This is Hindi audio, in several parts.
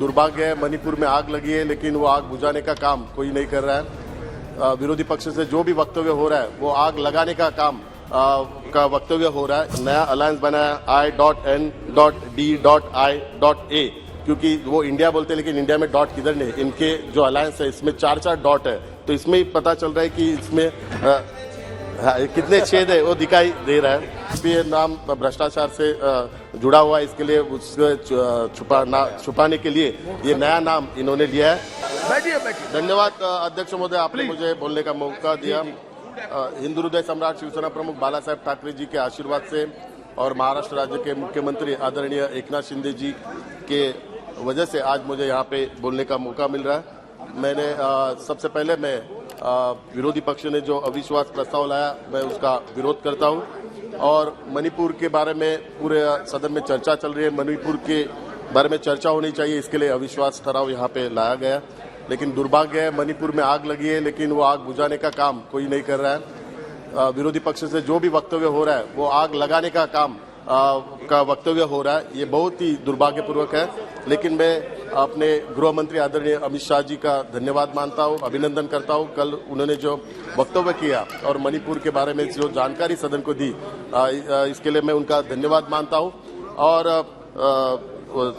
दुर्भाग्य है, मणिपुर में आग लगी है लेकिन वो आग बुझाने का काम कोई नहीं कर रहा है। विरोधी पक्ष से जो भी वक्तव्य हो रहा है वो आग लगाने का काम का वक्तव्य हो रहा है। नया अलायंस बना है I.N.D.I.A, क्योंकि वो इंडिया बोलते हैं लेकिन इंडिया में डॉट किधर नहीं। इनके जो अलायंस है इसमें 4-4 डॉट है, तो इसमें ही पता चल रहा है कि इसमें कितने छेद है वो दिखाई दे रहा है। ये नाम भ्रष्टाचार से जुड़ा हुआ है, इसके लिए उसको छुपाने के लिए ये नया नाम इन्होंने लिया है। धन्यवाद अध्यक्ष महोदय, आपने मुझे बोलने का मौका दिया। हिंदू हृदय सम्राट शिवसेना प्रमुख बाला साहेब ठाकरे जी के आशीर्वाद से और महाराष्ट्र राज्य के मुख्यमंत्री आदरणीय एकनाथ शिंदे जी के वजह से आज मुझे यहाँ पे बोलने का मौका मिल रहा है। मैंने सबसे पहले मैं विरोधी पक्ष ने जो अविश्वास प्रस्ताव लाया मैं उसका विरोध करता हूं और मणिपुर के बारे में पूरे सदन में चर्चा चल रही है। मणिपुर के बारे में चर्चा होनी चाहिए, इसके लिए अविश्वास ठराव यहाँ पे लाया गया। लेकिन दुर्भाग्य है, मणिपुर में आग लगी है लेकिन वो आग बुझाने का काम कोई नहीं कर रहा है। विरोधी पक्ष से जो भी वक्तव्य हो रहा है वो आग लगाने का काम का वक्तव्य हो रहा है, ये बहुत ही दुर्भाग्यपूर्वक है। लेकिन मैं अपने गृह मंत्री आदरणीय अमित शाह जी का धन्यवाद मानता हूं, अभिनंदन करता हूं। कल उन्होंने जो वक्तव्य किया और मणिपुर के बारे में जो जानकारी सदन को दी, इसके लिए मैं उनका धन्यवाद मानता हूं। और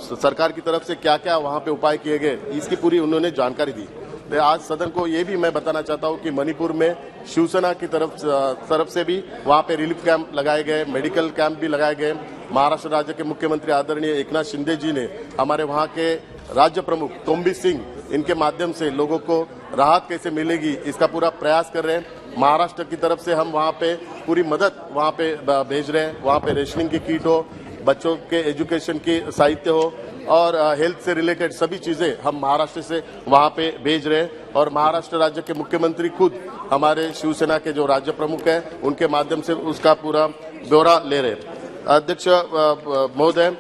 सरकार की तरफ से क्या क्या वहां पे उपाय किए गए इसकी पूरी उन्होंने जानकारी दी। मैं आज सदन को ये भी मैं बताना चाहता हूं कि मणिपुर में शिवसेना की तरफ से भी वहां पे रिलीफ कैंप लगाए गए, मेडिकल कैंप भी लगाए गए। महाराष्ट्र राज्य के मुख्यमंत्री आदरणीय एकनाथ शिंदे जी ने हमारे वहां के राज्य प्रमुख तोम्बी सिंह, इनके माध्यम से लोगों को राहत कैसे मिलेगी इसका पूरा प्रयास कर रहे हैं। महाराष्ट्र की तरफ से हम वहां पे पूरी मदद वहां पे भेज रहे हैं। वहां पे रेशनिंग की किट हो, बच्चों के एजुकेशन की साहित्य हो और हेल्थ से रिलेटेड सभी चीजें हम महाराष्ट्र से वहां पे भेज रहे हैं। और महाराष्ट्र राज्य के मुख्यमंत्री खुद हमारे शिवसेना के जो राज्य प्रमुख हैं उनके माध्यम से उसका पूरा ब्यौरा ले रहे हैं। अध्यक्ष महोदय,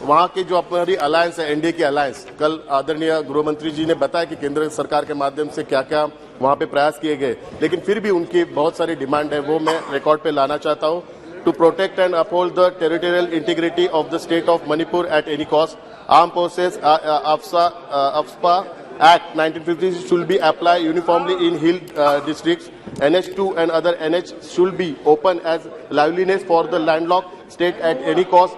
वहां की जो हमारी अलायंस है, एनडीए की अलायंस, कल आदरणीय गृहमंत्री जी ने बताया कि केंद्र सरकार के माध्यम से क्या क्या वहां पे प्रयास किए गए, लेकिन फिर भी उनकी बहुत सारी डिमांड है, वो मैं रिकॉर्ड पे लाना चाहता हूं। To protect and uphold the territorial integrity of the state of Manipur at any cost, Armed Forces AFSPA Act 1950 should be applied uniformly in hill districts. NH2 and other NH should be open as liveliness for the landlocked state at any cost.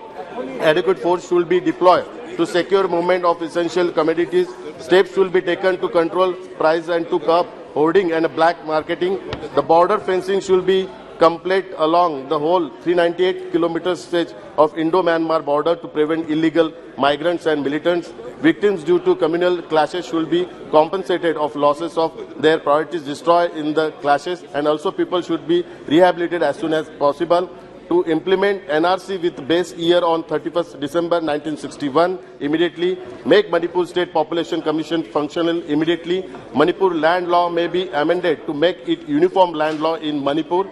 Adequate force should be deployed to secure movement of essential commodities. Steps should be taken to control price and to curb hoarding and black marketing. The border fencing should be complete along the whole 398 kilometer stretch of Indo-Myanmar border to prevent illegal migrants and militants. Victims due to communal clashes should be compensated of losses of their properties destroyed in the clashes, and also people should be rehabilitated as soon as possible. To implement NRC with base year on 31st December 1961 immediately. Make Manipur State Population Commission functional immediately. Manipur land law may be amended to make it uniform land law in Manipur.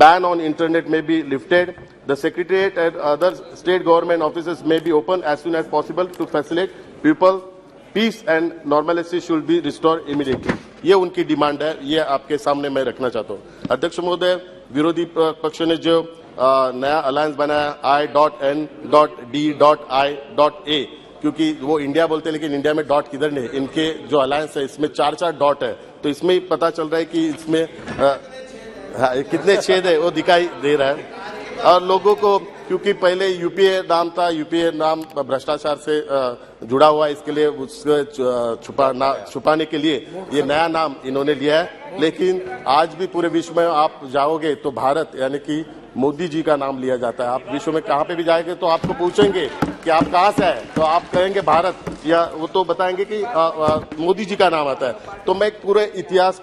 Ban on internet may be lifted. The secretariat and other state government offices may be open as soon as possible to facilitate people. Peace and normalcy should be restored immediately. ये उनकी डिमांड है, ये आपके सामने मैं रखना चाहता हूँ। अध्यक्ष महोदय, विरोधी पक्ष ने जो नया अलायंस बनाया I.N.D.I.A, क्योंकि वो इंडिया बोलते हैं लेकिन इंडिया में डॉट किधर नहीं। इनके जो अलायंस है इसमें 4-4 डॉट है, तो इसमें ही पता चल रहा है कि इसमें कितने छेद है वो दिखाई दे रहा है। और लोगों को, क्योंकि पहले यूपीए नाम था, यूपीए नाम भ्रष्टाचार से जुड़ा हुआ है, इसके लिए उसको छुपाने के लिए ये नया नाम इन्होंने लिया है। लेकिन आज भी पूरे विश्व में आप जाओगे तो भारत यानी कि मोदी जी का नाम लिया जाता है। आप विश्व में कहाँ पे भी जाएंगे तो आपको पूछेंगे कि आप कहाँ से आए, तो आप कहेंगे भारत, या वो तो बताएंगे कि मोदी जी का नाम आता है। तो मैं पूरे इतिहास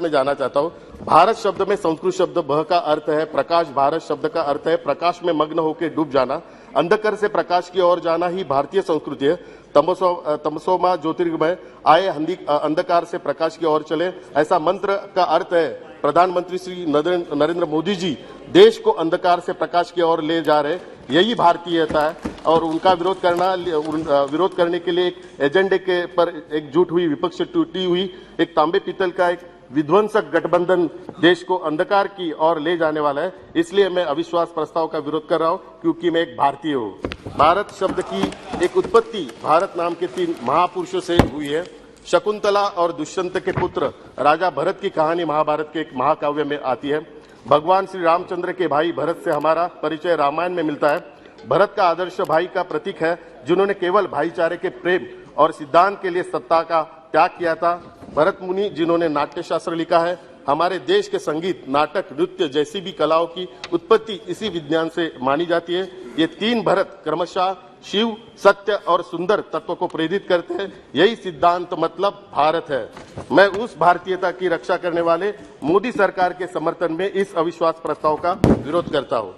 में जाना चाहता हूँ। भारत शब्द में संस्कृत शब्द भ का अर्थ है प्रकाश। भारत शब्द का अर्थ है प्रकाश में मग्न होकर डूब जाना। अंधकार से प्रकाश की ओर जाना ही भारतीय संस्कृति है। तमसोमा ज्योतिर्गमय आए, अंधकार से प्रकाश की ओर चले, ऐसा मंत्र का अर्थ है। प्रधानमंत्री श्री नरेंद्र मोदी जी देश को अंधकार से प्रकाश की ओर ले जा रहे, यही भारतीयता है। और उनका विरोध करने के लिए एक एजेंडे के पर एकजुट हुई विपक्ष टूटी हुई, एक तांबे पीतल का एक विध्वंसक गठबंधन देश को अंधकार की ओर ले जाने वाला है। इसलिए मैं अविश्वास प्रस्ताव का विरोध कर रहा हूं, क्योंकि मैं एक भारतीय हूं। भारत शब्द की एक उत्पत्ति भारत नाम के 3 महापुरुषों से हुई है। शकुंतला और दुष्यंत के पुत्र राजा भरत की कहानी महाभारत के एक महाकाव्य में आती है। भगवान श्री रामचंद्र के भाई भरत से हमारा परिचय रामायण में मिलता है। भरत का आदर्श भाई का प्रतीक है, जिन्होंने केवल भाईचारे के प्रेम और सिद्धांत के लिए सत्ता का त्याग किया था। भरत मुनि, जिन्होंने नाट्य शास्त्र लिखा है। हमारे देश के संगीत, नाटक, नृत्य जैसी भी कलाओं की उत्पत्ति इसी विज्ञान से मानी जाती है। ये 3 भरत क्रमशः शिव, सत्य और सुंदर तत्व को प्रेरित करते हैं। यही सिद्धांत मतलब भारत है। मैं उस भारतीयता की रक्षा करने वाले मोदी सरकार के समर्थन में इस अविश्वास प्रस्ताव का विरोध करता हूं।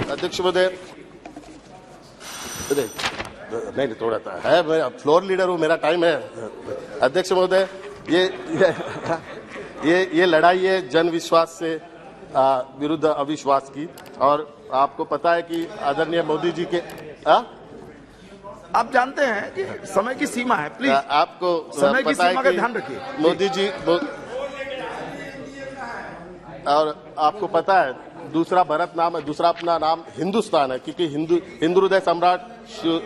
अध्यक्ष महोदय, नहीं थोड़ा सा है, मैं फ्लोर लीडर हूं, मेरा टाइम है। अध्यक्ष महोदय, ये लड़ाई है जन विश्वास से विरुद्ध अविश्वास की, और आपको पता है कि आदरणीय मोदी जी के आप जानते हैं कि समय की सीमा है, प्लीज आपको समय की पता सीमा है का कि ध्यान रखिए। मोदी जी और आपको पता है दूसरा भरत नाम है, दूसरा अपना नाम हिंदुस्तान है, क्योंकि हिंदू हृदय सम्राट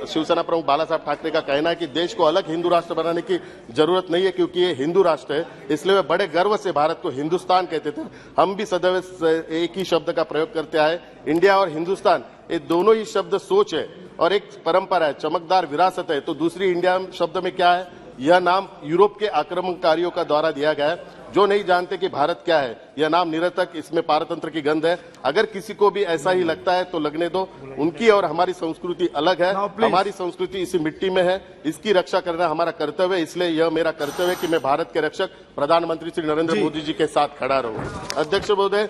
शिवसेना प्रमुख बाला साहब ठाकरे का कहना है कि देश को अलग हिंदू राष्ट्र बनाने की जरूरत नहीं है, क्योंकि ये हिंदू राष्ट्र है। इसलिए वे बड़े गर्व से भारत को हिंदुस्तान कहते थे। हम भी सदैव एक ही शब्द का प्रयोग करते आए। इंडिया और हिंदुस्तान, ये दोनों ही शब्द सोच है और एक परंपरा है, चमकदार विरासत है। तो दूसरी इंडिया शब्द में क्या है? यह नाम यूरोप के आक्रमणकारियों का द्वारा दिया गया है, जो नहीं जानते कि भारत क्या है। यह नाम निरर्थक, इसमें पारतंत्र की गंध है। अगर किसी को भी ऐसा ही लगता है तो लगने दो। उनकी और हमारी संस्कृति अलग है। हमारी संस्कृति इसी मिट्टी में है, इसकी रक्षा करना हमारा कर्तव्य है। इसलिए यह मेरा कर्तव्य है कि मैं भारत के रक्षक प्रधानमंत्री श्री नरेंद्र मोदी जी के साथ खड़ा रहूं। अध्यक्ष महोदय,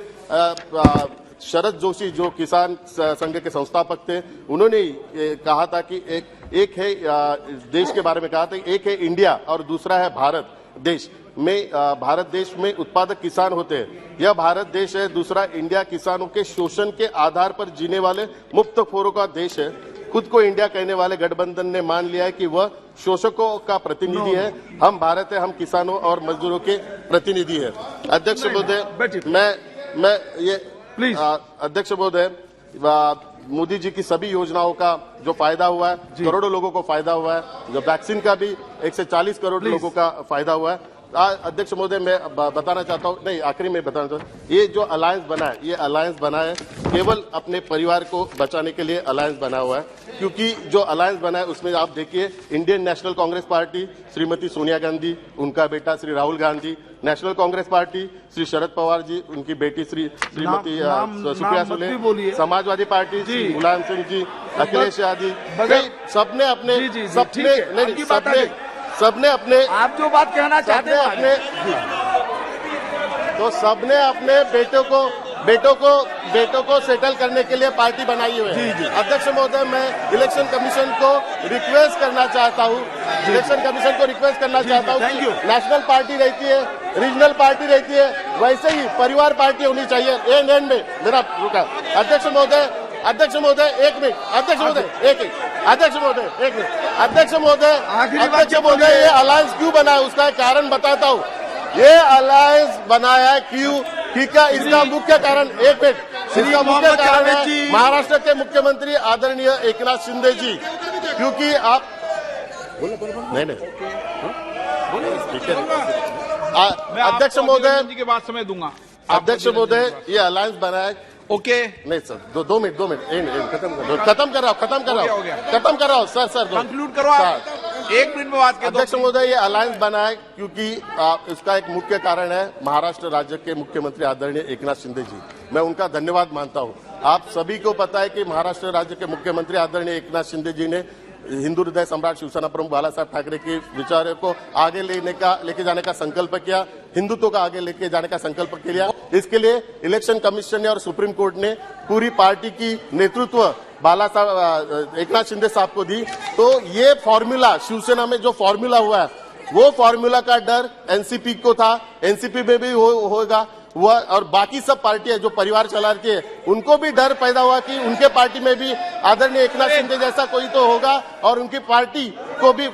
शरद जोशी जो किसान संघ के संस्थापक थे, उन्होंने कहा था कि एक है देश के बारे में कहा था, एक है इंडिया और दूसरा है भारत देश में। भारत देश में उत्पादक किसान होते हैं, यह भारत देश है। दूसरा इंडिया किसानों के शोषण के आधार पर जीने वाले मुफ्तखोरों का देश है। खुद को इंडिया कहने वाले गठबंधन ने मान लिया है कि वह शोषकों का प्रतिनिधि है। हम भारत है, हम किसानों और मजदूरों के प्रतिनिधि है। अध्यक्ष महोदय, मैं ये प्लीज अध्यक्ष महोदय, मोदी जी की सभी योजनाओं का जो फायदा हुआ है, करोड़ों लोगों को फायदा हुआ है। जो वैक्सीन का भी 140 करोड़ लोगों का फायदा हुआ है। अध्यक्ष महोदय, मैं बताना चाहता हूँ, नहीं आखिरी में बताना चाहता हूँ, ये जो अलायंस बना है, ये अलायंस बना है केवल अपने परिवार को बचाने के लिए अलायंस बना हुआ है। क्योंकि जो अलायंस बना है उसमें आप देखिए, Indian national Congress party Shrimati Sonia Gandhi, उनका बेटा श्री राहुल गांधी, नेशनल कांग्रेस पार्टी श्री शरद पवार जी, उनकी बेटी श्रीमती सुप्रिया सुले, समाजवादी पार्टी श्री मुलायम सिंह जी, अखिलेश यादव, सबने अपने आप जो बात कहना चाहते हैं तो सबने अपने बेटों को सेटल करने के लिए पार्टी बनाई हुई है। अध्यक्ष महोदय, मैं इलेक्शन कमीशन को रिक्वेस्ट करना चाहता हूँ, नेशनल पार्टी रहती है, रीजनल पार्टी रहती है, वैसे ही परिवार पार्टी होनी चाहिए। एंड में मेरा रुका। अध्यक्ष महोदय एक मिनट, अध्यक्ष महोदय, ये अलायंस क्यों बना है उसका कारण बताता हूँ। ये अलायंस बनाया है क्यों? ठीक है, इसका मुख्य कारण एक मिनट, इसका मुख्य कारण है महाराष्ट्र के मुख्यमंत्री आदरणीय एकनाथ शिंदे जी। क्योंकि आप नहीं अध्यक्ष महोदय के बाद समय दूंगा। अध्यक्ष महोदय, ये अलायंस बना है ओके नहीं सर, दो मिनट खत्म कर रहा हूँ सर कंक्लूड करो आप। 1 मिनट में बात करें। अध्यक्ष महोदय, ये अलायंस बना है क्योंकि इसका एक मुख्य कारण है महाराष्ट्र राज्य के मुख्यमंत्री आदरणीय एकनाथ शिंदे जी। मैं उनका धन्यवाद मानता हूँ। आप सभी को पता है कि महाराष्ट्र राज्य के मुख्यमंत्री आदरणीय एकनाथ शिंदे जी ने हिंदू हृदय सम्राट शिवसेना प्रमुख बाला साहब ठाकरे के विचारों को आगे लेके जाने का संकल्प किया, हिंदुत्व को आगे लेके जाने का संकल्प किया। इसके लिए इलेक्शन कमीशन ने और सुप्रीम कोर्ट ने पूरी पार्टी की नेतृत्व बाला साहब एकनाथ शिंदे साहब को दी। तो ये फॉर्मूला शिवसेना में जो फॉर्मूला हुआ है, वो फॉर्मूला का डर एनसीपी को था, एनसीपी में भी होगा हुआ, और बाकी सब पार्टियां जो परिवार चला रही है उनको भी डर पैदा हुआ कि उनके पार्टी में भी आदरणीय एकनाथ शिंदे जैसा कोई तो होगा और उनकी पार्टी को भी